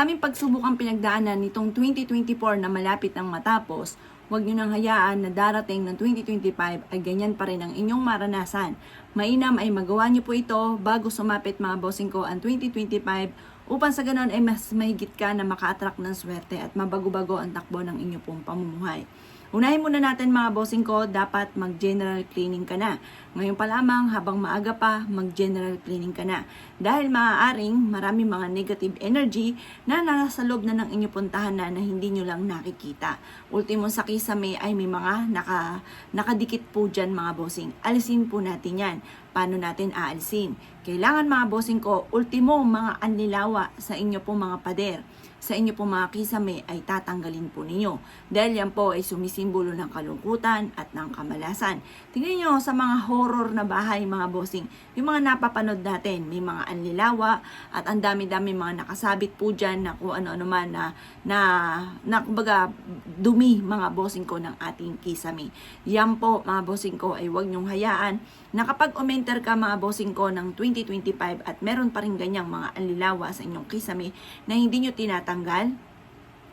Aming pagsubok ang pinagdaanan nitong 2024 na malapit ang matapos, huwag nyo nang hayaan na darating ng 2025 ay ganyan pa rin ang inyong maranasan. Mainam ay magawa nyo po ito bago sumapit mga bossing ko ang 2025 upang sa ganon ay mas mahigit ka na maka-attract ng swerte at mabago-bago ang takbo ng inyong pong pamumuhay. Unahin muna natin mga bossing ko, dapat mag-general cleaning ka na. Ngayon pa lamang, habang maaga pa, mag-general cleaning ka na. Dahil maaaring marami mga negative energy na nasa loob na ng inyong puntahan na hindi nyo lang nakikita. Ultimo sa kisame ay may mga nakadikit po dyan mga bossing. Alisin po natin yan. Paano natin aalisin? Kailangan mga bossing ko, ultimo mga anlilawa sa inyo pong mga pader, sa inyo pong mga kisame ay tatanggalin po ninyo. Dahil yan po ay sumisimbolo ng kalungkutan at ng kamalasan. Tingnan nyo sa mga horror na bahay mga bossing, yung mga napapanood natin, may mga anlilawa at ang dami-dami mga nakasabit po dyan na kung ano-ano man na kumbaga dumi mga bossing ko ng ating kisame. Yan po mga bossing ko ay huwag nyong hayaan na kapag umenter ka mga bossing ko ng 2025 at meron pa rin ganyang mga anlilawa sa inyong kisame na hindi nyo tinatanggal,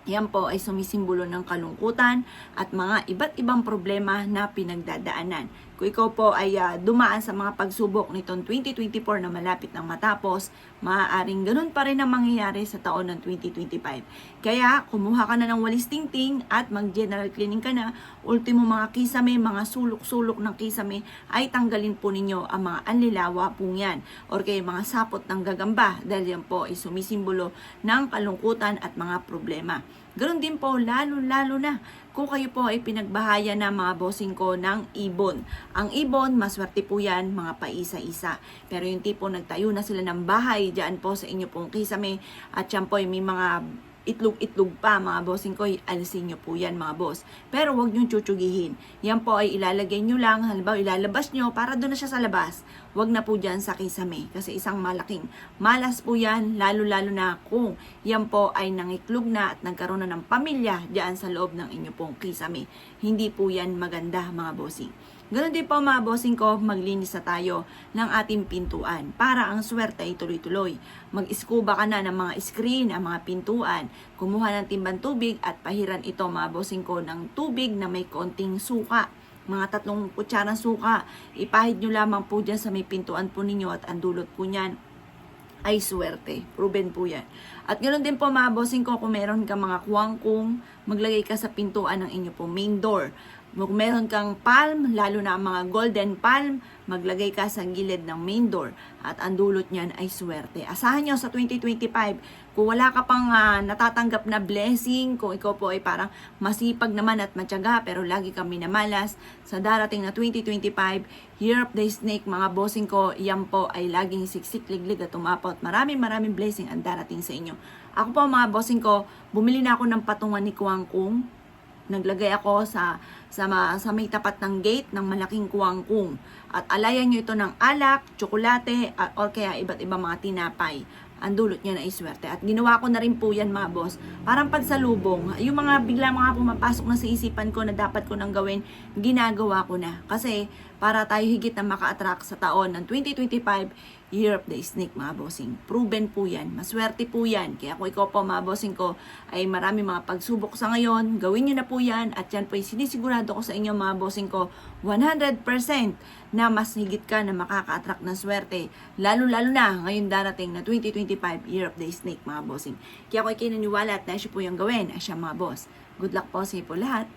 yan po ay sumisimbolo ng kalungkutan at mga iba't ibang problema na pinagdadaanan. Kung ikaw po ay dumaan sa mga pagsubok nitong 2024 na malapit ng matapos, maaaring ganun pa rin ang mangyayari sa taon ng 2025. Kaya kumuha ka na ng walis tingting at mag-general cleaning ka na. Ultimo mga kisame, mga sulok-sulok ng kisame ay tanggalin po ninyo ang mga anlilawa po yan or kaya mga sapot ng gagamba dahil yan po ay sumisimbolo ng kalungkutan at mga problema. Ganoon din po, lalo-lalo na kung kayo po ay pinagbahaya na mga bossing ko ng ibon. Ang ibon, maswerte po yan, mga paisa-isa. Pero yung tipo nagtayo na sila ng bahay dyan po sa inyo pong kisame at yan po ay may mga itlog-itlog pa mga bossing ko, alisin nyo po yan mga boss. Pero huwag nyo tsutsughihin. Yan po ay ilalagay nyo lang, halimbawa ilalabas nyo para doon na siya sa labas. Huwag na po dyan sa kisame kasi isang malaking malas po yan, lalo-lalo na kung yan po ay nangitlog na at nagkaroon na ng pamilya dyan sa loob ng inyo pong kisame. Hindi po yan maganda mga bossing. Ganun din po mga bossing ko, maglinis na tayo ng ating pintuan para ang swerte ay tuloy-tuloy. Mag-scuba ka na ng mga screen, ang mga pintuan. Kumuha ng timbang tubig at pahiran ito mga bossing ko ng tubig na may konting suka. Mga 3 kutsarang suka. Ipahid nyo lamang po dyan sa may pintuan po ninyo at ang dulot po niyan ay swerte. Proven po yan. At ganoon din po mga bossing ko, kung meron ka mga kuwangkong, maglagay ka sa pintuan ng inyo po main door. Kung meron kang palm, lalo na mga golden palm, maglagay ka sa gilid ng main door at ang dulot niyan ay swerte. Asahan nyo sa 2025, kung wala ka pang natatanggap na blessing, kung ikaw po ay parang masipag naman at matyaga pero lagi kang minamalas, sa darating na 2025, Year of the Snake mga bossing ko, yan po ay laging siksik, liglig at umapot. Maraming blessing ang darating sa inyo. Ako po mga bossing ko, bumili na ako ng patungan ni Kuwangkong. Naglagay ako sa may tapat ng gate ng malaking kuwangkong. At alayan nyo ito ng alak, tsokolate, or kaya iba't ibang mga tinapay. Ang dulot niya na iswerte. At ginawa ko na rin po yan mga boss. Parang pagsalubong. Yung mga bigla mga pumapasok na sa isipan ko na dapat ko nang gawin, ginagawa ko na. Kasi para tayo higit na maka-attract sa taon ng 2025, Year of the Snake mga bossing. Proven po yan. Maswerte po yan. Kaya kung ikaw po mga bossing ko ay marami mga pagsubok sa ngayon, gawin nyo na po yan. At yan po ay sinisigurado ko sa inyo mga bossing ko 100% na mas higit ka na makaka-attract ng swerte. Lalo-lalo na ngayon darating na 2025 Year of the Snake mga bossing. Kaya kung kayo naniniwala at naisyo po yung gawin, ay siya mga boss. Good luck po sa inyo po lahat.